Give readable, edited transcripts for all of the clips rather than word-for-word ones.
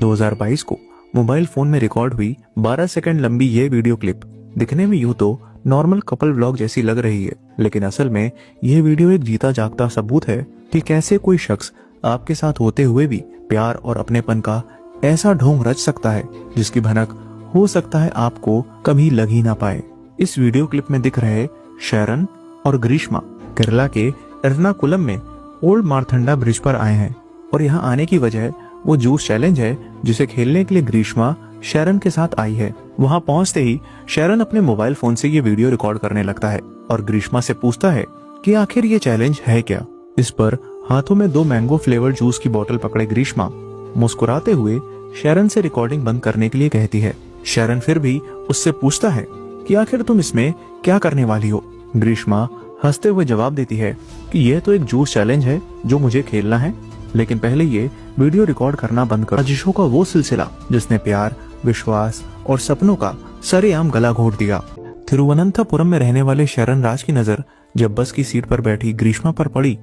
2022 को mobile phone में record हुई 12 सेकंड लंबी ये वीडियो क्लिप दिखने में यूं तो नॉर्मल कपल व्लॉग जैसी लग रही है, लेकिन असल में यह वीडियो एक जीता जागता सबूत है कि कैसे कोई शख्स आपके साथ होते हुए भी प्यार और अपनेपन का ऐसा ढोंग रच सकता है जिसकी भनक हो सकता है आपको कभी लग ही ना पाए। इस वीडियो क्लिप में दिख रहे शरण और ग्रीष्मा केरला के एर्नाकुलम में ओल्ड मारथंडा ब्रिज पर आए हैं और यहाँ आने की वजह वो जूस चैलेंज है जिसे खेलने के लिए ग्रीष्मा शरण के साथ आई है। वहाँ पहुँचते ही शरण अपने मोबाइल फोन से ये वीडियो रिकॉर्ड करने लगता है और ग्रीष्मा से पूछता है कि आखिर ये चैलेंज है क्या। इस पर हाथों में 2 मैंगो फ्लेवर जूस की बोतल पकड़े ग्रीष्मा मुस्कुराते हुए शरण से रिकॉर्डिंग बंद करने के लिए कहती है। शरण फिर भी उससे पूछता है कि आखिर तुम इसमें क्या करने वाली हो। ग्रीष्मा हंसते हुए जवाब देती है कि यह तो एक जूस चैलेंज है जो मुझे खेलना है, लेकिन पहले ये वीडियो रिकॉर्ड करना बंद कर। साजिशों का वो सिलसिला जिसने प्यार, विश्वास और सपनों का सरेआम गला घोट दिया। तिरुवनंतपुरम में रहने वाले शरण राज की नजर जब बस की सीट पर बैठी ग्रीष्मा पर पड़ी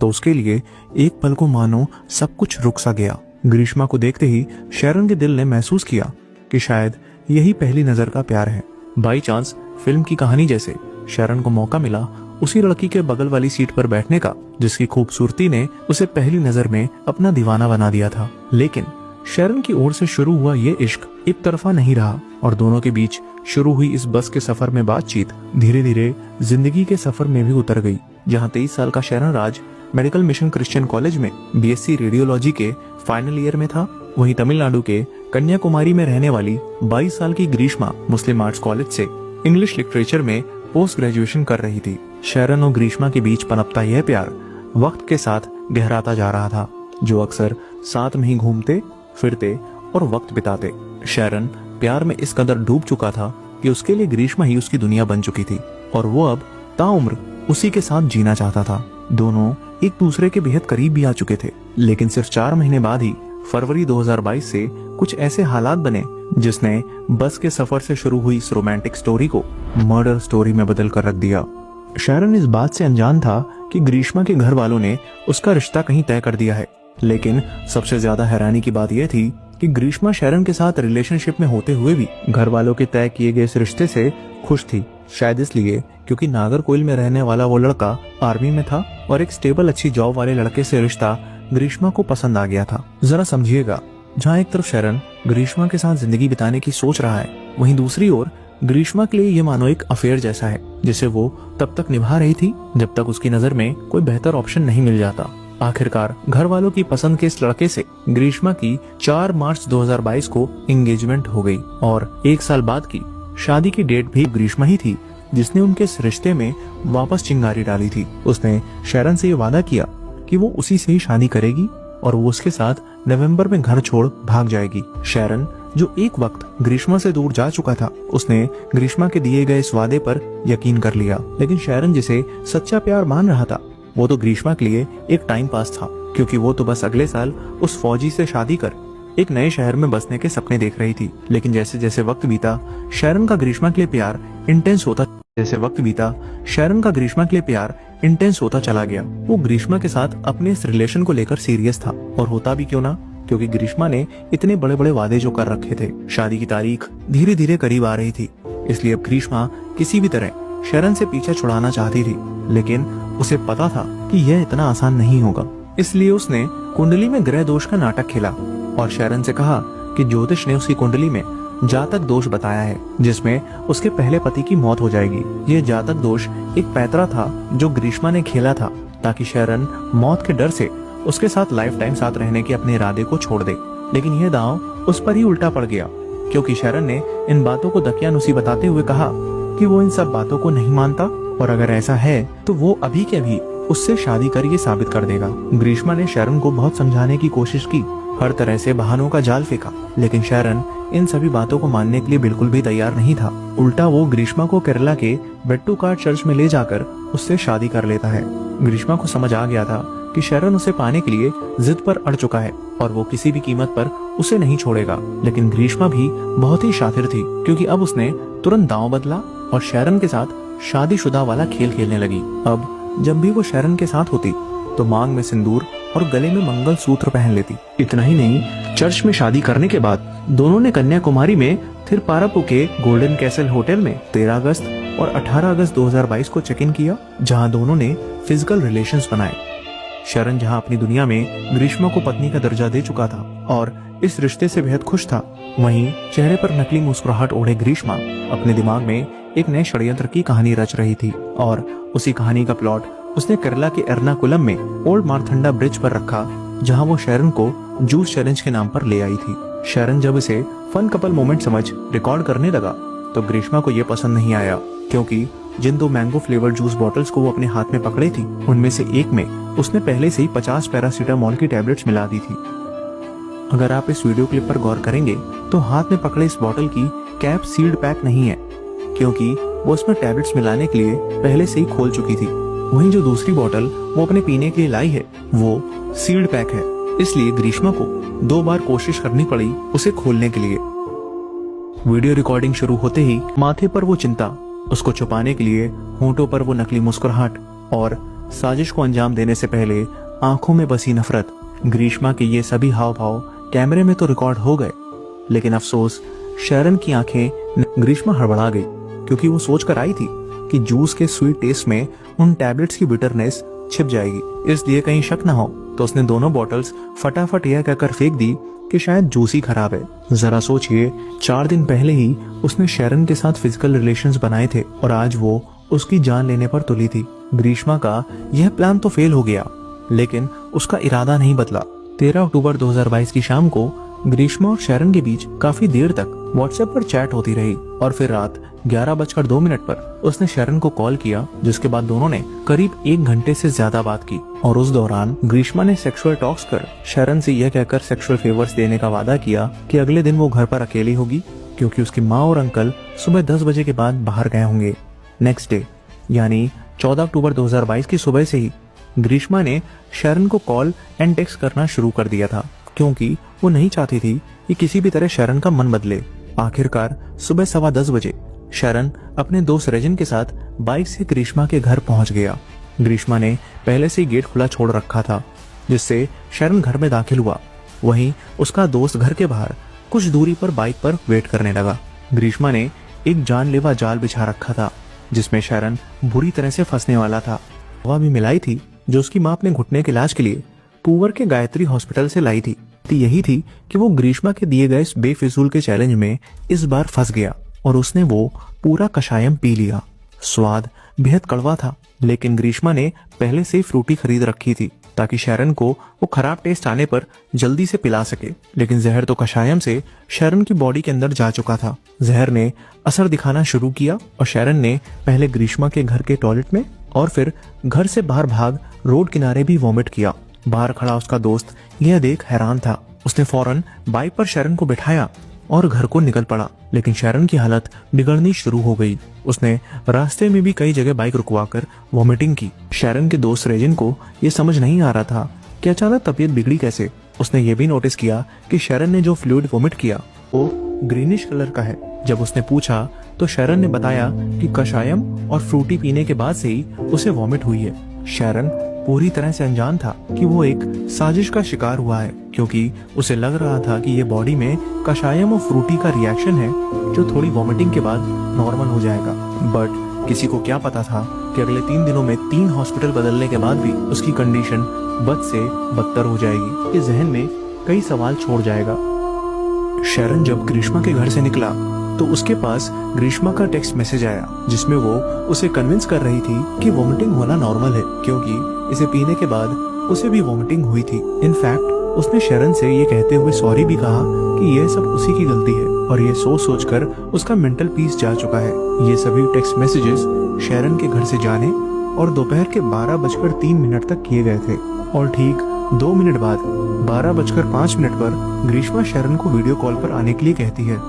तो उसके लिए एक पल को मानो सब कुछ रुक सा गया। ग्रीष्मा को देखते ही शरण के दिल ने महसूस किया कि शायद यही पहली नजर का प्यार है। बाई चांस फिल्म की कहानी जैसे शरण को मौका मिला उसी लड़की के बगल वाली सीट पर बैठने का जिसकी खूबसूरती ने उसे पहली नजर में अपना दीवाना बना दिया था। लेकिन शरण की ओर से शुरू हुआ ये इश्क एक तरफा नहीं रहा और दोनों के बीच शुरू हुई इस बस के सफर में बातचीत धीरे धीरे जिंदगी के सफर में भी उतर गई। जहाँ 23 साल का शरण राज मेडिकल मिशन क्रिश्चियन कॉलेज में बीएससी रेडियोलॉजी के फाइनल ईयर में था, वहीं तमिलनाडु के कन्याकुमारी में रहने वाली 22 साल की ग्रीष्मा मुस्लिम आर्ट्स कॉलेज से इंग्लिश लिटरेचर में पोस्ट ग्रेजुएशन कर रही थी। शरण और ग्रीष्मा के बीच पनपता यह प्यार वक्त के साथ गहराता जा रहा था, जो अक्सर साथ में ही घूमते फिरते और वक्त बिताते। शरण प्यार में इस कदर डूब चुका था कि उसके लिए ग्रीष्मा ही उसकी दुनिया बन चुकी थी और वो अब ताउम्र उसी के साथ जीना चाहता था। दोनों एक दूसरे के बेहद करीब भी आ चुके थे, लेकिन सिर्फ 4 महीने बाद ही फरवरी 2022 से कुछ ऐसे हालात बने जिसने बस के सफर से शुरू हुई इस रोमांटिक स्टोरी को मर्डर स्टोरी में बदल कर रख दिया। शरण इस बात से अनजान था कि ग्रीष्मा के घर वालों ने उसका रिश्ता कहीं तय कर दिया है, लेकिन सबसे ज्यादा हैरानी की बात यह थी कि ग्रीष्मा शरण के साथ रिलेशनशिप में होते हुए भी घर वालों के तय किए गए इस रिश्ते से खुश थी। शायद इसलिए क्योंकि नागरकोइल में रहने वाला वो लड़का आर्मी में था और एक स्टेबल अच्छी जॉब वाले लड़के से रिश्ता ग्रीष्मा को पसंद आ गया था। जरा समझिएगा, जहाँ एक तरफ शरण ग्रीष्मा के साथ जिंदगी बिताने की सोच रहा है, वहीं दूसरी ओर ग्रीष्मा के लिए ये मानो एक अफेयर जैसा है जिसे वो तब तक निभा रही थी जब तक उसकी नजर में कोई बेहतर ऑप्शन नहीं मिल जाता। आखिरकार घर वालों की पसंद के इस लड़के से ग्रीष्मा की 4 मार्च 2022 को एंगेजमेंट हो गई और 1 साल बाद की शादी की डेट भी ग्रीष्मा ही थी जिसने उनके इस रिश्ते में वापस चिंगारी डाली थी। उसने शरण से ये वादा किया कि वो उसी से ही शादी करेगी और वो उसके साथ नवंबर में घर छोड़ भाग जाएगी। शरण जो एक वक्त ग्रीष्मा से दूर जा चुका था, उसने ग्रीष्मा के दिए गए इस वादे पर यकीन कर लिया, लेकिन शरण जिसे सच्चा प्यार मान रहा था वो तो ग्रीष्मा के लिए एक टाइम पास था, क्योंकि वो तो बस अगले साल उस फौजी से शादी कर एक नए शहर में बसने के सपने देख रही थी। लेकिन जैसे जैसे वक्त बीता शरण का ग्रीष्मा के लिए प्यार इंटेंस होता चला गया। वो ग्रीष्मा के साथ अपने इस रिलेशन को लेकर सीरियस था और होता भी क्यों ना, क्योंकि ग्रीष्मा ने इतने बड़े बड़े वादे जो कर रखे थे। शादी की तारीख धीरे धीरे करीब आ रही थी, इसलिए अब ग्रीष्मा किसी भी तरह शरण से पीछा छुड़ाना चाहती थी, लेकिन उसे पता था कि यह इतना आसान नहीं होगा। इसलिए उसने कुंडली में ग्रह दोष का नाटक खेला और शरण से कहा कि ज्योतिष ने उसकी कुंडली में जातक दोष बताया है जिसमें उसके पहले पति की मौत हो जाएगी। ये जातक दोष एक पैतरा था जो ग्रीष्मा ने खेला था ताकि शरण मौत के डर से उसके साथ लाइफ टाइम साथ रहने के अपने इरादे को छोड़ दे। लेकिन यह दांव उस पर ही उल्टा पड़ गया, क्योंकि शरण ने इन बातों को दकियानुसी बताते हुए कहा कि वो इन सब बातों को नहीं मानता और अगर ऐसा है तो वो अभी के अभी उससे शादी कर ये साबित कर देगा। ग्रीष्मा ने शरण को बहुत समझाने की कोशिश की, हर तरह से बहानों का जाल फेंका, लेकिन शरण इन सभी बातों को मानने के लिए बिल्कुल भी तैयार नहीं था। उल्टा वो ग्रीष्मा को केरला के वेट्टुकाड चर्च में ले जाकर उससे शादी कर लेता है। ग्रीष्मा को समझ आ गया था कि शरण उसे पाने के लिए जिद पर अड़ चुका है और वो किसी भी कीमत पर उसे नहीं छोड़ेगा। लेकिन ग्रीष्मा भी बहुत ही शातिर थी, क्योंकि अब उसने तुरंत दांव बदला और शरण के साथ शादीशुदा वाला खेल खेलने लगी। अब जब भी वो शरण के साथ होती तो मांग में सिंदूर और गले में मंगलसूत्र पहन लेती। इतना ही नहीं, चर्च में शादी करने के बाद दोनों ने कन्याकुमारी में थिरुपारापू के गोल्डन कैसल होटल में 13 अगस्त और 18 अगस्त 2022 को चेक इन किया, जहां दोनों ने फिजिकल रिलेशंस बनाए। शरण जहां अपनी दुनिया में ग्रीष्मा को पत्नी का दर्जा दे चुका था और इस रिश्ते से बेहद खुश था, वहीं चेहरे पर नकली मुस्कुराहट ओढ़े ग्रीष्मा अपने दिमाग में एक नए षड्यंत्र की कहानी रच रही थी और उसी कहानी का प्लॉट उसने केरला के एर्नाकुलम में ओल्ड मारथंडा ब्रिज पर रखा, जहां वो शरण को जूस चैलेंज के नाम पर ले आई थी। शरण जब इसे फन कपल मोमेंट समझ रिकॉर्ड करने लगा तो ग्रीष्मा को यह पसंद नहीं आया, क्योंकि जिन 2 मैंगो फ्लेवर जूस बॉटल्स को वो अपने हाथ में पकड़े थी, उनमें से एक में उसने पहले से ही 50 पैरासीटामोल की टैबलेट्स मिला दी थी। अगर आप इस वीडियो क्लिप पर गौर करेंगे तो हाथ में पकड़े इस बॉटल की कैप सील्ड पैक नहीं है, क्योंकि वो उसमें टैबलेट्स मिलाने के लिए पहले से ही खोल चुकी थी। वहीं जो दूसरी बॉटल वो अपने पीने के लिए लाई है वो सील्ड पैक है, इसलिए ग्रीष्मा को 2 बार कोशिश करनी पड़ी उसे खोलने के लिए। वीडियो रिकॉर्डिंग शुरू होते ही माथे पर वो चिंता, उसको छुपाने के लिए होंठों पर वो नकली मुस्कुराहट और साजिश को अंजाम देने से पहले आंखों में बसी नफरत। ग्रीष्मा के ये सभी हाव भाव कैमरे में तो रिकॉर्ड हो गए, लेकिन अफसोस शरण की आंखें ग्रीष्मा हड़बड़ा गई, क्योंकि वो सोच कर आई थी कि जूस के स्वीट टेस्ट में उन टैबलेट्स की बिटरनेस छिप जाएगी। इसलिए कहीं शक ना हो तो उसने दोनों बॉटल्स फटाफट यह कहकर फेंक दी कि शायद जूस ही खराब है। जरा सोचिए, 4 दिन पहले ही उसने शरण के साथ फिजिकल रिलेशंस बनाए थे और आज वो उसकी जान लेने पर तुली थी। ग्रीष्मा का यह प्लान तो फेल हो गया, लेकिन उसका इरादा नहीं बदला। 13 अक्टूबर 2022 की शाम को ग्रीष्मा और शरण के बीच काफी देर तक व्हाट्सएप पर चैट होती रही और फिर रात 11:02 पर उसने शरण को कॉल किया, जिसके बाद दोनों ने करीब 1 घंटे से ज्यादा बात की। और उस दौरान ग्रीष्मा ने सेक्सुअल टॉक्स कर शरण से यह कहकर सेक्सुअल फेवर्स देने का वादा किया कि अगले दिन वो घर पर अकेली होगी, क्योंकि उसकी माँ और अंकल सुबह 10 बजे के बाद बाहर गए होंगे। नेक्स्ट डे यानी 14 अक्टूबर 2022 की सुबह से ही ग्रीष्मा ने शरण को कॉल एंड टेक्स्ट करना शुरू कर दिया था, क्योंकि वो नहीं चाहती थी कि किसी भी तरह शरण का मन बदले। आखिरकार सुबह 10:15 बजे शरण अपने दोस्त रजन के साथ बाइक से ग्रीष्मा के घर पहुंच गया। ग्रीष्मा ने पहले से ही गेट खुला छोड़ रखा था, जिससे शरण घर में दाखिल हुआ। वहीं उसका दोस्त घर के बाहर कुछ दूरी पर बाइक पर वेट करने लगा। ग्रीष्मा ने एक जानलेवा जाल बिछा रखा था, जिसमें शरण बुरी तरह से फंसने वाला था। दवा भी मिलाई थी जो उसकी माँ अपने घुटने के इलाज के लिए पूवर के गायत्री हॉस्पिटल से लाई थी। यही थी कि वो ग्रीष्मा के दिए गए इस बेफिजूल के चैलेंज में इस बार फंस गया और उसने वो पूरा कषायम पी लिया। स्वाद बेहद कड़वा था, लेकिन ग्रीष्मा ने पहले से ही फ्रूटी खरीद रखी थी ताकि शरण को वो खराब टेस्ट आने पर जल्दी से पिला सके। लेकिन जहर तो कषायम से शरण की बॉडी के अंदर जा चुका था। जहर ने असर दिखाना शुरू किया और शरण ने पहले ग्रीष्मा के घर के टॉयलेट में और फिर घर से बाहर भाग रोड किनारे भी वॉमिट किया। बाहर खड़ा उसका दोस्त यह देख हैरान था। उसने फौरन बाइक पर शरण को बिठाया और घर को निकल पड़ा, लेकिन शरण की हालत बिगड़नी शुरू हो गई। उसने रास्ते में भी कई जगह बाइक रुकवाकर वॉमिटिंग की। शरण के दोस्त रेजिन को यह समझ नहीं आ रहा था कि अचानक तबीयत बिगड़ी कैसे। उसने ये भी नोटिस किया कि शरण ने जो फ्लूइड वॉमिट किया वो ग्रीनिश कलर का है। जब उसने पूछा तो शरण ने बताया कि कषायम और फ्रूटी पीने के बाद से ही उसे वॉमिट हुई है। शरण पूरी तरह से अनजान था कि वो एक साजिश का शिकार हुआ है, क्योंकि उसे लग रहा था कि ये बॉडी में कषायम और फ्रूटी का रिएक्शन है जो थोड़ी वॉमिटिंग के बाद नॉर्मल हो जाएगा। बट किसी को क्या पता था कि अगले 3 दिनों में 3 हॉस्पिटल बदलने के बाद भी उसकी कंडीशन बद से बदतर हो जाएगी। ये जहन में कई सवाल छोड़ जाएगा। शरण जब ग्रीष्मा के घर से निकला तो उसके पास ग्रीष्मा का टेक्स्ट मैसेज आया, जिसमें वो उसे कन्विंस कर रही थी कि वॉमिटिंग होना नॉर्मल है, क्योंकि इसे पीने के बाद उसे भी वॉमिटिंग हुई थी। इनफैक्ट उसने शरण से ये कहते हुए सॉरी भी कहा कि यह सब उसी की गलती है, और ये सोच कर उसका मेंटल पीस जा चुका है। ये सभी टेक्स्ट मैसेजेस शरण के घर से जाने और दोपहर के 12:03 तक किए गए थे, और ठीक 2 मिनट बाद 12:05 पर ग्रीष्मा शरण को वीडियो कॉल पर आने के लिए कहती है।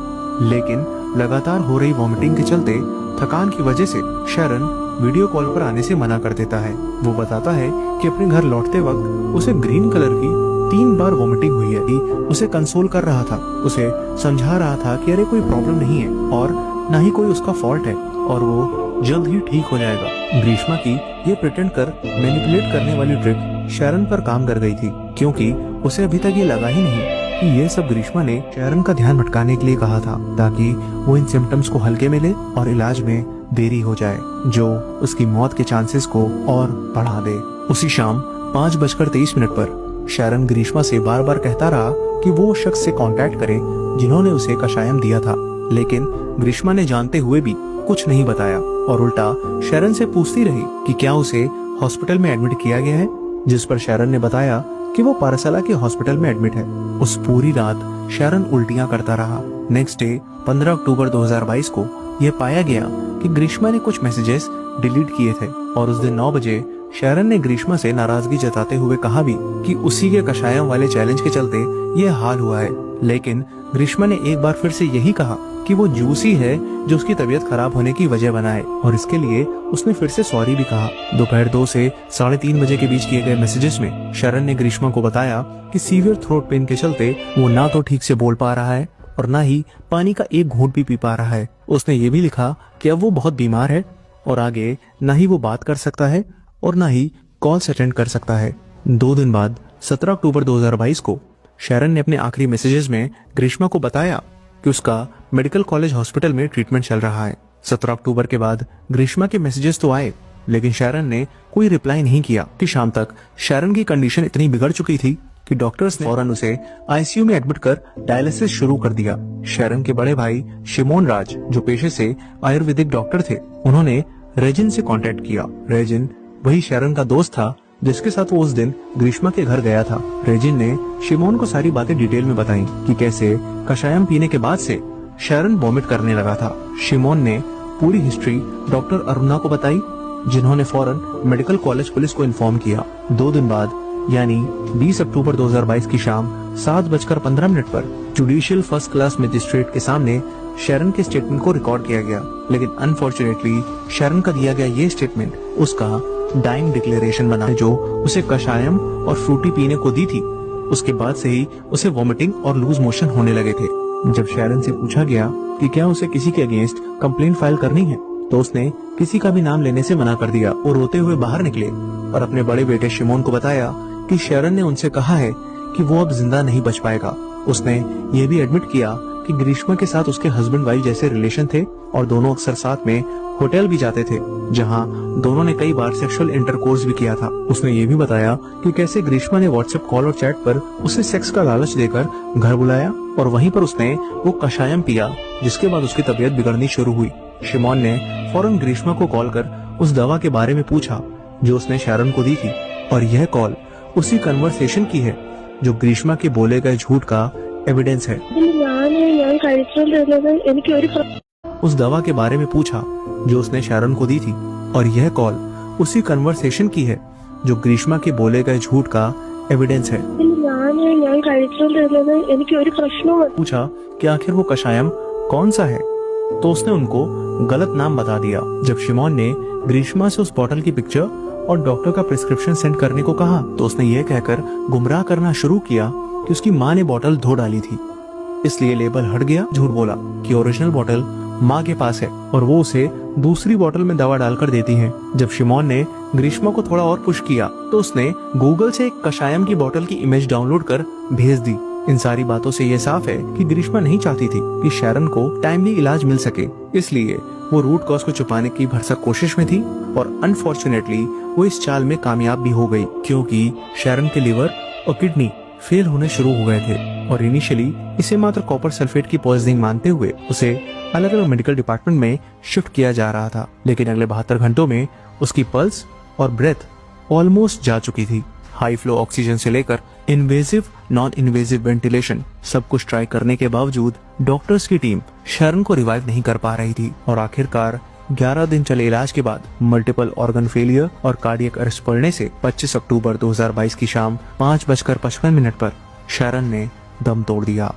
लेकिन लगातार हो रही वॉमिटिंग के चलते थकान की वजह से शरण वीडियो कॉल पर आने से मना कर देता है। वो बताता है कि अपने घर लौटते वक्त उसे ग्रीन कलर की 3 बार वॉमिटिंग हुई है। उसे कंसोल कर रहा था, उसे समझा रहा था कि अरे कोई प्रॉब्लम नहीं है और ना ही कोई उसका फॉल्ट है और वो जल्द ही ठीक हो जाएगा। ग्रीष्मा की ये प्रिटेंड कर मैनिपुलेट करने वाली ट्रिक शैरन पर काम कर गई थी, क्योंकि उसे अभी तक ये लगा ही नहीं कि ये सब ग्रीष्मा ने शैरन का ध्यान भटकाने के लिए कहा था, ताकि वो इन सिम्टम्स को हल्के में ले और इलाज में देरी हो जाए, जो उसकी मौत के चांसेस को और बढ़ा दे। उसी शाम 5:23 पर शैरन ग्रीष्मा से बार बार कहता रहा कि वो उस शख्स से कांटेक्ट करे जिन्होंने उसे कषायम दिया था, लेकिन ग्रीष्मा ने जानते हुए भी कुछ नहीं बताया और उल्टा शैरन से पूछती रही कि क्या उसे हॉस्पिटल में एडमिट किया गया है, जिस पर शैरन ने बताया कि वो पारसाला के हॉस्पिटल में एडमिट है। उस पूरी रात शैरन उल्टियां करता रहा। नेक्स्ट डे 15 अक्टूबर 2022 को यह पाया गया कि ग्रीष्मा ने कुछ मैसेजेस डिलीट किए थे और उस दिन 9 बजे शैरन ने ग्रीष्मा से नाराजगी जताते हुए कहा भी कि उसी के कषायम वाले चैलेंज के चलते ये हाल हुआ है, लेकिन ग्रीष्मा ने एक बार फिर से यही कहा कि वो जूस ही है जो उसकी तबीयत खराब होने की वजह बना है और इसके लिए उसने फिर से सॉरी भी कहा। दोपहर 2 से 3:30 बजे के बीच किए गए मैसेजेस में शैरन ने ग्रीष्मा को बताया कि सीवियर थ्रोट पेन के चलते वो ना तो ठीक से बोल पा रहा है और ना ही पानी का एक घूंट भी पी पा रहा है। उसने ये भी लिखा कि अब वो बहुत बीमार है और आगे ना ही वो बात कर सकता है और ना ही कॉल्स अटेंड कर सकता है। 2 दिन बाद 17 अक्टूबर 2022 को शैरन ने अपने आखिरी मैसेजेस में ग्रीष्मा को बताया कि उसका मेडिकल कॉलेज हॉस्पिटल में ट्रीटमेंट चल रहा है। 17 अक्टूबर के बाद ग्रीष्मा के मैसेजेस तो आए, लेकिन शैरन ने कोई रिप्लाई नहीं किया कि शाम तक शैरन की कंडीशन इतनी बिगड़ चुकी थी कि डॉक्टर्स ने फौरन उसे आईसीयू में एडमिट कर डायलिसिस शुरू कर दिया। शैरन के बड़े भाई शिमोन राज, जो पेशे से आयुर्वेदिक डॉक्टर थे, उन्होंने रेजिन से कांटेक्ट किया। रेजिन वही शैरन का दोस्त था जिसके साथ वो उस दिन ग्रीष्मा के घर गया था। रेजिन ने शिमोन को सारी बातें डिटेल में बताई कि कैसे कषायम पीने के बाद से शैरन वॉमिट करने लगा था। शिमोन ने पूरी हिस्ट्री डॉक्टर अरुणा को बताई, जिन्होंने फौरन मेडिकल कॉलेज पुलिस को इन्फॉर्म किया। 2 दिन बाद यानी 20 अक्टूबर 2022 की शाम 7:15 पर जुडिशियल फर्स्ट क्लास मजिस्ट्रेट के सामने शैरन के स्टेटमेंट को रिकॉर्ड किया गया, लेकिन अनफॉर्चुनेटली शैरन का दिया गया ये स्टेटमेंट उसका डाइंग डिक्लेरेशन बना, जो उसे कषायम और फ्रूटी पीने को दी थी। उसके बाद से ही उसे वॉमिटिंग और लूज मोशन होने लगे थे। जब शैरन से पूछा गया कि क्या उसे किसी के अगेंस्ट कंप्लेंट फाइल करनी है, तो उसने किसी का भी नाम लेने से मना कर दिया और रोते हुए बाहर निकले और अपने बड़े बेटे शिमोन को बताया कि शैरन ने उनसे कहा है कि वो अब जिंदा नहीं बच पाएगा। उसने ये भी एडमिट किया कि ग्रीष्मा के साथ उसके हस्बैंड वाइफ जैसे रिलेशन थे और दोनों अक्सर साथ में होटल भी जाते थे, जहां दोनों ने कई बार सेक्सुअल इंटरकोर्स भी किया था। उसने ये भी बताया कि कैसे ग्रीष्मा ने व्हाट्सएप कॉल और चैट पर उसे सेक्स का लालच देकर घर बुलाया और वहीं पर उसने वो कषायम पिया, जिसके बाद उसकी तबीयत बिगड़नी शुरू हुई। शिमोन ने फौरन ग्रीष्मा को कॉल कर उस दवा के बारे में पूछा जो उसने शैरन को दी थी, और यह कॉल उसी कन्वर्सेशन की है जो ग्रीष्मा के बोले गए झूठ का एविडेंस है। उस दवा के बारे में पूछा जो उसने शैरन को दी थी, और यह कॉल उसी कन्वर्सेशन की है जो ग्रीष्मा के बोले गए झूठ का एविडेंस है। पूछा कि आखिर वो कषायम कौन सा है, तो उसने उनको गलत नाम बता दिया। जब शिमोन ने ग्रीष्मा से उस बॉटल की पिक्चर और डॉक्टर का प्रिस्क्रिप्शन सेंड करने को कहा, तो उसने ये कहकर गुमराह करना शुरू किया कि उसकी माँ ने बॉटल धो डाली थी, इसलिए लेबल हट गया। झूठ बोला कि ओरिजिनल बॉटल माँ के पास है और वो उसे दूसरी बोतल में दवा डालकर देती है। जब शिमोन ने ग्रीष्मा को थोड़ा और पुश किया, तो उसने गूगल से एक कषायम की बोतल की इमेज डाउनलोड कर भेज दी। इन सारी बातों से ये साफ है कि ग्रीष्मा नहीं चाहती थी कि शैरन को टाइमली इलाज मिल सके, इसलिए वो रूट कॉज को छुपाने की भरसक कोशिश में थी और अनफॉर्चुनेटली वो इस चाल में कामयाब भी हो गई, क्योंकि शैरन के लिवर और किडनी फेल होने शुरू हो गए थे और इनिशियली इसे मात्र कॉपर सल्फेट की पॉइजनिंग मानते हुए उसे अलग अलग मेडिकल डिपार्टमेंट में शिफ्ट किया जा रहा था। लेकिन अगले 72 घंटों में उसकी पल्स और ब्रेथ ऑलमोस्ट जा चुकी थी। हाई फ्लो ऑक्सीजन से लेकर इन्वेजिव नॉन इन्वेजिव वेंटिलेशन सब कुछ ट्राई करने के बावजूद डॉक्टर्स की टीम शैरन को रिवाइव नहीं कर पा रही थी और आखिरकार 11 दिन चले इलाज के बाद मल्टीपल ऑर्गन फेलियर और कार्डियक अरेस्ट पड़ने से 25 अक्टूबर 2022 की शाम 5:55 पर शैरन ने दम तोड़ दिया।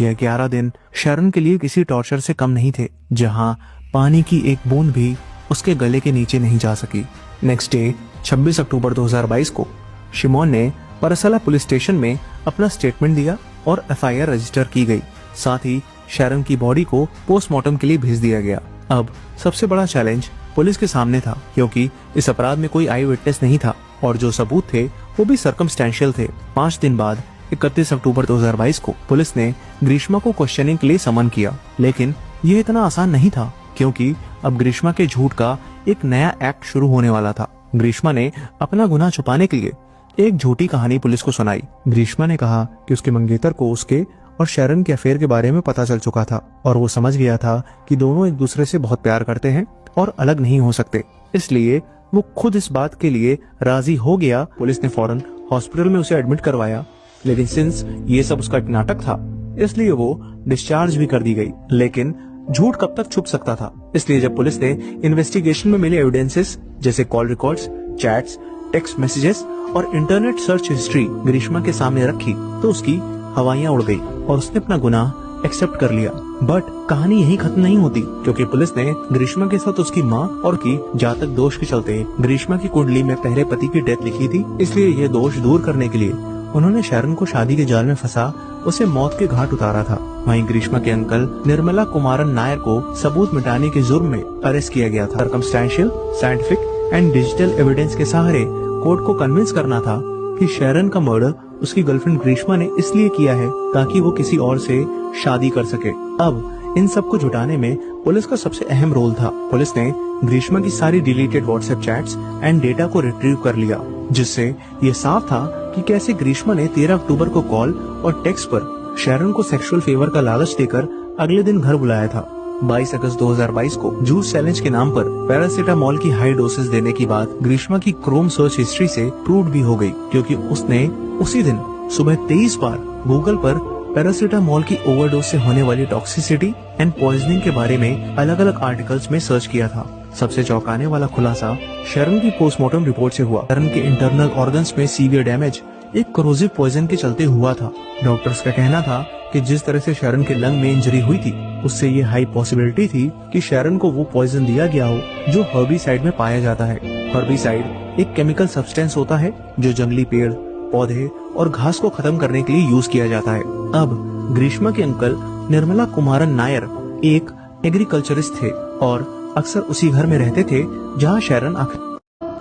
यह 11 दिन शैरन के लिए किसी टॉर्चर से कम नहीं थे, जहां पानी की एक बूंद भी उसके गले के नीचे नहीं जा सकी। नेक्स्ट डे 26 अक्टूबर 2022 को शिमोन ने परसाला पुलिस स्टेशन में अपना स्टेटमेंट दिया और एफआईआर रजिस्टर की गई। साथ ही शैरन की बॉडी को पोस्टमार्टम के लिए भेज दिया गया। अब सबसे बड़ा चैलेंज पुलिस के सामने था, क्योंकि इस अपराध में कोई आई विटनेस नहीं था और जो सबूत थे वो भी सर्कमस्टेंशियल थे। 5 दिन बाद 31 अक्टूबर 2022 को पुलिस ने ग्रीष्मा को क्वेश्चनिंग के लिए समन किया, लेकिन यह इतना आसान नहीं था, क्योंकि अब ग्रीष्मा के झूठ का एक नया एक्ट शुरू होने वाला था। ग्रीष्मा ने अपना गुनाह छुपाने के लिए एक झूठी कहानी पुलिस को सुनाई। ग्रीष्मा ने कहा कि उसके मंगेतर को उसके और शैरन के अफेयर के बारे में पता चल चुका था और वो समझ गया था कि दोनों एक दूसरे से बहुत प्यार करते हैं और अलग नहीं हो सकते, इसलिए वो खुद इस बात के लिए राजी हो गया। पुलिस ने फौरन हॉस्पिटल में उसे एडमिट करवाया, लेकिन सिंस ये सब उसका एक नाटक था, इसलिए वो डिस्चार्ज भी कर दी गई। लेकिन झूठ कब तक छुप सकता था, इसलिए जब पुलिस ने इन्वेस्टिगेशन में मिले एविडेंसेस जैसे call records, chats, text messages और इंटरनेट सर्च हिस्ट्री ग्रीष्मा के सामने रखी, तो उसकी हवाइयां उड़ गई और उसने अपना गुनाह एक्सेप्ट कर लिया। बट कहानी यहीं खत्म नहीं होती, क्योंकि पुलिस ने ग्रीष्मा के साथ उसकी माँ और की जातक दोष के चलते ग्रीष्मा की कुंडली में पहले पति की डेथ लिखी थी, इसलिए ये दोष दूर करने के लिए उन्होंने शैरन को शादी के जाल में फंसा उसे मौत के घाट उतारा था। वहीं ग्रीष्मा के अंकल निर्मला कुमारन नायर को सबूत मिटाने के जुर्म में अरेस्ट किया गया था। Circumstantial, scientific and digital evidence के सहारे कोर्ट को कन्विंस करना था कि शैरन का मर्डर उसकी गर्लफ्रेंड ग्रीष्मा ने इसलिए किया है ताकि वो किसी और से शादी कर सके। अब इन सब को जुटाने में पुलिस का सबसे अहम रोल था। पुलिस ने ग्रीष्मा की सारी deleted WhatsApp chats and data को रिट्रीव कर लिया, जिससे ये साफ था कि कैसे ग्रीष्मा ने 13 अक्टूबर को कॉल और टेक्स्ट पर शैरन को सेक्सुअल फेवर का लालच देकर अगले दिन घर बुलाया था। 22 अगस्त 2022 को जूस चैलेंज के नाम पर पैरासीटामोल की हाई डोसेज देने की बात ग्रीष्मा की क्रोम सर्च हिस्ट्री से प्रूव भी हो गई, क्योंकि उसने उसी दिन सुबह 23 बार गूगल पर पैरासीटामोल की ओवरडोज से होने वाली टॉक्सिसिटी एंड पॉइजनिंग के बारे में अलग अलग आर्टिकल्स में सर्च किया था। सबसे चौंकाने वाला खुलासा शैरन की पोस्टमार्टम रिपोर्ट से हुआ। शैरन के इंटरनल ऑर्गन्स में सीवियर डैमेज एक कोरोसिव पॉइजन के चलते हुआ था। डॉक्टर्स का कहना था कि जिस तरह से शैरन के लंग में इंजरी हुई थी, उससे ये हाई पॉसिबिलिटी थी कि शैरन को वो पॉइजन दिया गया हो जो हर्बिसाइड में पाया जाता है। हर्बिसाइड एक केमिकल सब्सटेंस होता है जो जंगली पेड़, पौधे और घास को खत्म करने के लिए यूज किया जाता है। अब ग्रीष्मा के अंकल निर्मला कुमारन नायर एक एग्रीकल्चरिस्ट थे और अक्सर उसी घर में रहते थे जहां शैरन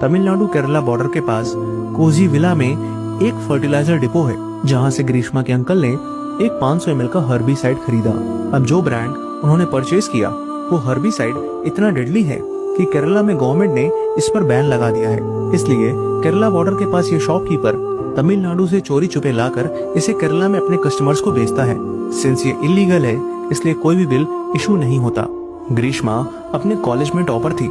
तमिलनाडु केरला बॉर्डर के पास कोजी विला में एक फर्टिलाइजर डिपो है, जहां से ग्रीष्मा के अंकल ने एक 500 ml का हर्बिसाइड खरीदा। अब जो ब्रांड उन्होंने परचेज किया वो हर्बिसाइड इतना डेडली है कि केरला में गवर्नमेंट ने इस पर बैन लगा दिया है, इसलिए केरला बॉर्डर के पास ये शॉपकीपर तमिलनाडु से चोरी छुपे लाकर इसे केरला में अपने कस्टमर्स को बेचता है। सिंस ये इलीगल है, इसलिए कोई भी बिल इशू नहीं होता। ग्रीष्मा अपने कॉलेज में टॉपर थी,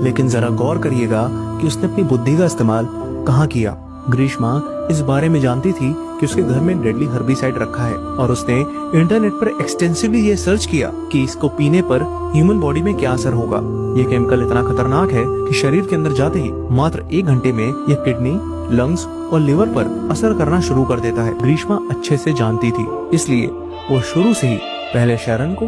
लेकिन जरा गौर करिएगा कि उसने अपनी बुद्धि का इस्तेमाल कहाँ किया। ग्रीष्मा इस बारे में जानती थी कि उसके घर में डेडली हर्बिसाइड रखा है और उसने इंटरनेट पर एक्सटेंसिवली ये सर्च किया कि इसको पीने पर ह्यूमन बॉडी में क्या असर होगा। ये केमिकल इतना खतरनाक है कि शरीर के अंदर जाते ही मात्र 1 घंटे में ये किडनी, लंग्स और लिवर पर असर करना शुरू कर देता है। ग्रीष्मा अच्छे से जानती थी, इसलिए वो शुरू से ही पहले शैरन को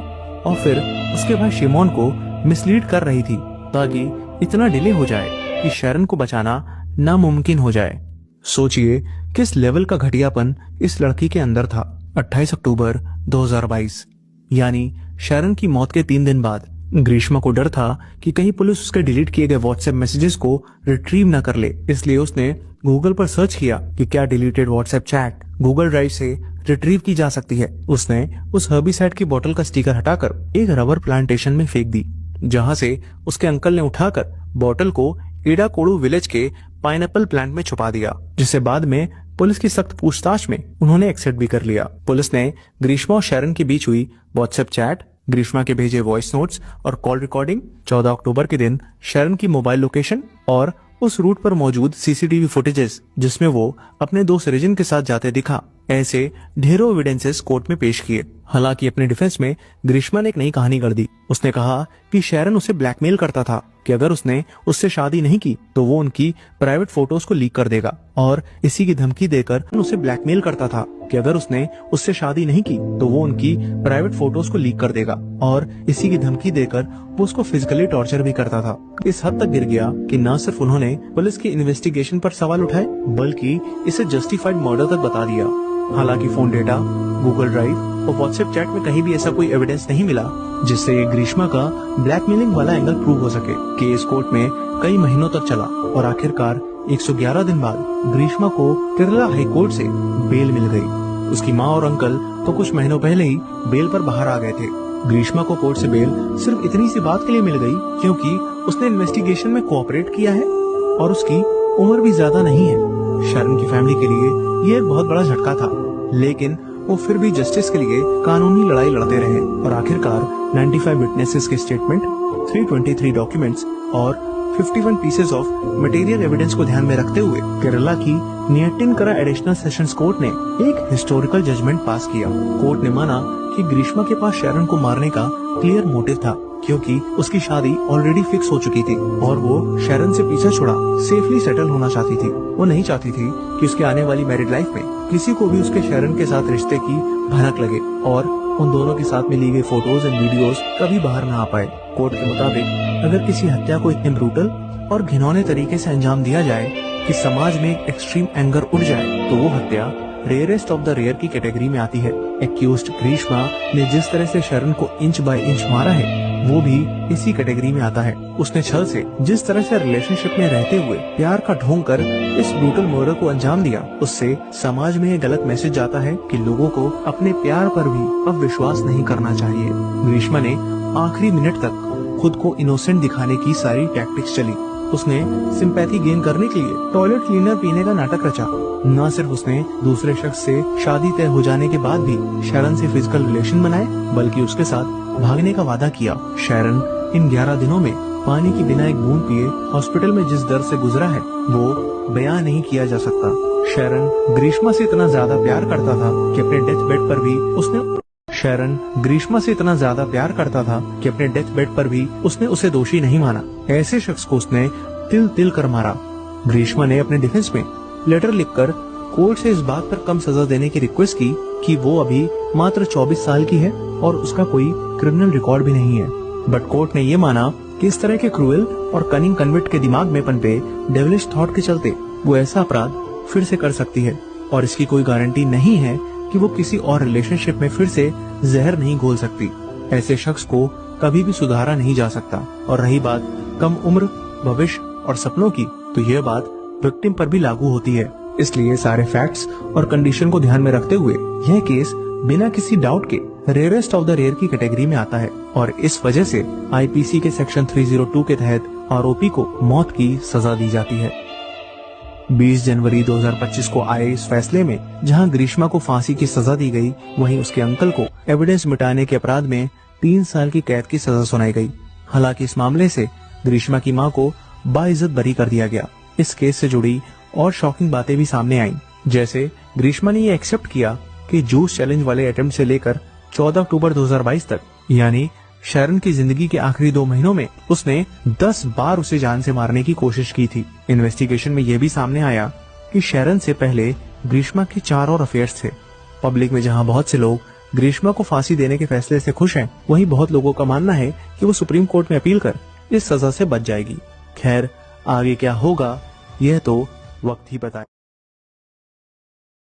और फिर उसके भाई शिमोन को मिसलीड कर रही थी, ताकि इतना डिले हो जाए कि शैरन को बचाना नामुमकिन हो जाए। सोचिए किस लेवल का घटियापन इस लड़की के अंदर था। 28 अक्टूबर 2022 यानी शैरन की मौत के 3 दिन बाद ग्रीष्मा को डर था कि कहीं पुलिस उसके डिलीट किए गए व्हाट्सएप मैसेजेस को रिट्रीव न कर ले, इसलिए उसने गूगल पर सर्च किया कि क्या deleted WhatsApp chat Google drive से रिट्रीव की जा सकती है। उसने उस हर्बिसाइड की बोतल का स्टिकर हटाकर एक रबर प्लांटेशन में फेंक दी, जहां से उसके अंकल ने उठाकर बोतल को इडाकोडू विलेज के पाइनएप्पल प्लांट में छुपा दिया, जिसे बाद में पुलिस की सख्त पूछताछ में उन्होंने एक्सेप्ट भी कर लिया। पुलिस ने ग्रीष्मा और शैरन के बीच हुई व्हाट्सएप चैट, ग्रीष्मा के भेजे वॉइस नोट्स और कॉल रिकॉर्डिंग, 14 अक्टूबर के दिन शैरन की मोबाइल लोकेशन और उस रूट पर मौजूद सीसीटीवी फुटेजेस जिसमें वो अपने दोस्त रिजन के साथ जाते दिखा, ऐसे ढेरों एविडेंसेस कोर्ट में पेश किए। हालांकि अपने डिफेंस में ग्रीष्मा ने एक नई कहानी गढ़ दी। उसने कहा कि शैरन उसे ब्लैकमेल करता था कि अगर उसने उससे शादी नहीं की तो वो उनकी प्राइवेट फोटोज को लीक कर देगा, और इसी की धमकी देकर उसे ब्लैकमेल करता था कि अगर उसने उससे शादी नहीं की तो वो उनकी प्राइवेट फोटोज को लीक कर देगा, और इसी की धमकी देकर वो उसको फिजिकली टॉर्चर भी करता था। इस हद तक गिर गया कि न सिर्फ उन्होंने पुलिस की इन्वेस्टिगेशन पर सवाल उठाए, बल्कि इसे जस्टिफाइड मर्डर तक बता दिया। हालांकि फोन डेटा, गूगल ड्राइव और व्हाट्सएप चैट में कहीं भी ऐसा कोई एविडेंस नहीं मिला जिससे ग्रीष्मा का ब्लैकमेलिंग वाला एंगल प्रूव हो सके। केस कोर्ट में कई महीनों तक चला और आखिरकार 111 दिन बाद ग्रीष्मा को केरला हाई कोर्ट से बेल मिल गई। उसकी माँ और अंकल तो कुछ महीनों पहले ही बेल पर बाहर आ गए थे। ग्रीष्मा को कोर्ट से बेल सिर्फ इतनी सी बात के लिए मिल गई क्योंकि उसने इन्वेस्टिगेशन में कोऑपरेट किया है और उसकी उम्र भी ज्यादा नहीं है। शरण की फैमिली के लिए ये एक बहुत बड़ा झटका था, लेकिन वो फिर भी जस्टिस के लिए कानूनी लड़ाई लड़ते रहे और आखिरकार 95 विटनेसेस के स्टेटमेंट, 323 डॉक्यूमेंट्स और 51 पीसेस ऑफ मटेरियल एविडेंस को ध्यान में रखते हुए केरला की नियट्टिनकरा एडिशनल सेशंस कोर्ट ने एक हिस्टोरिकल जजमेंट पास किया। कोर्ट ने माना कि ग्रीष्मा के पास शरण को मारने का क्लियर मोटिव था क्योंकि उसकी शादी ऑलरेडी फिक्स हो चुकी थी और वो शरण से पीछा छुड़ा सेफली सेटल होना चाहती थी। वो नहीं चाहती थी कि उसके आने वाली मैरिड लाइफ में किसी को भी उसके शरण के साथ रिश्ते की भनक लगे और उन दोनों के साथ में ली गई फोटोज एंड वीडियोस कभी बाहर ना आ पाए। कोर्ट के मुताबिक अगर किसी हत्या को इतने ब्रूटल और घिनौने तरीके से अंजाम दिया जाए कि समाज में एक एक्सट्रीम एंगर उठ जाए तो वो हत्या रेयरेस्ट ऑफ द रेयर की कैटेगरी में आती है। एक्यूज्ड ग्रीष्मा ने जिस तरह से शरण को इंच बाय इंच मारा है वो भी इसी कैटेगरी में आता है। उसने छल से जिस तरह से रिलेशनशिप में रहते हुए प्यार का ढोंग कर इस ब्रूटल मर्डर को अंजाम दिया, उससे समाज में गलत मैसेज जाता है कि लोगों को अपने प्यार पर भी अब विश्वास नहीं करना चाहिए। ग्रीष्मा ने आखिरी मिनट तक खुद को इनोसेंट दिखाने की सारी टैक्टिक्स चली। उसने सिंपैथी गेन करने के लिए टॉयलेट क्लीनर पीने का नाटक रचा। न सिर्फ उसने दूसरे शख्स से शादी तय हो जाने के बाद भी शरण से फिजिकल रिलेशन बनाए, बल्कि उसके साथ भागने का वादा किया। शरण इन 11 दिनों में पानी की बिना एक बूंद पिए हॉस्पिटल में जिस दर्द से गुजरा है वो बयान नहीं किया जा सकता। शरण ग्रीष्मा से इतना ज्यादा प्यार करता था कि अपने डेथ बेड पर भी उसने उसे दोषी नहीं माना। ऐसे शख्स को उसने तिल तिल कर मारा। ग्रीष्मा ने अपने डिफेंस में लेटर लिखकर कोर्ट से इस बात पर कम सजा देने की रिक्वेस्ट की कि वो अभी मात्र 24 साल की है और उसका कोई क्रिमिनल रिकॉर्ड भी नहीं है। बट कोर्ट ने ये माना कि इस तरह के क्रूएल और कनिंग कन्विक्ट के दिमाग में पनपे डेविलिश थॉट के चलते वो ऐसा अपराध फिर से कर सकती है और इसकी कोई गारंटी नहीं है कि वो किसी और रिलेशनशिप में फिर से जहर नहीं घोल सकती। ऐसे शख्स को कभी भी सुधारा नहीं जा सकता। और रही बात कम उम्र, भविष्य और सपनों की, तो यह बात विक्टिम पर भी लागू होती है। इसलिए सारे फैक्ट्स और कंडीशन को ध्यान में रखते हुए यह केस बिना किसी डाउट के रेयरेस्ट ऑफ द रेयर की कैटेगरी में आता है और इस वजह से आईपीसी के सेक्शन 302 के तहत आरोपी को मौत की सजा दी जाती है। 20 जनवरी 2025 को आए इस फैसले में जहां ग्रीष्मा को फांसी की सजा दी गई, वहीं उसके अंकल को एविडेंस मिटाने के अपराध में 3 साल की कैद की सजा सुनाई गई। हालांकि इस मामले से ग्रीष्मा की मां को बाइज्जत बरी कर दिया गया। इस केस से जुड़ी और शॉकिंग बातें भी सामने आईं, जैसे ग्रीष्मा ने ये एक्सेप्ट किया कि जूस चैलेंज वाले अटेम्प्ट से लेकर 14 अक्टूबर 2022 तक, यानी शरण की जिंदगी के आखिरी 2 महीनों में उसने 10 बार उसे जान से मारने की कोशिश की थी। इन्वेस्टिगेशन में यह भी सामने आया कि शरण से पहले ग्रीष्मा के 4 और अफेयर्स थे। पब्लिक में जहां बहुत से लोग ग्रीष्मा को फांसी देने के फैसले से खुश हैं, वहीं बहुत लोगों का मानना है कि वो सुप्रीम कोर्ट में अपील कर इस सजा से बच जाएगी। खैर, आगे क्या होगा यह तो वक्त ही बताए।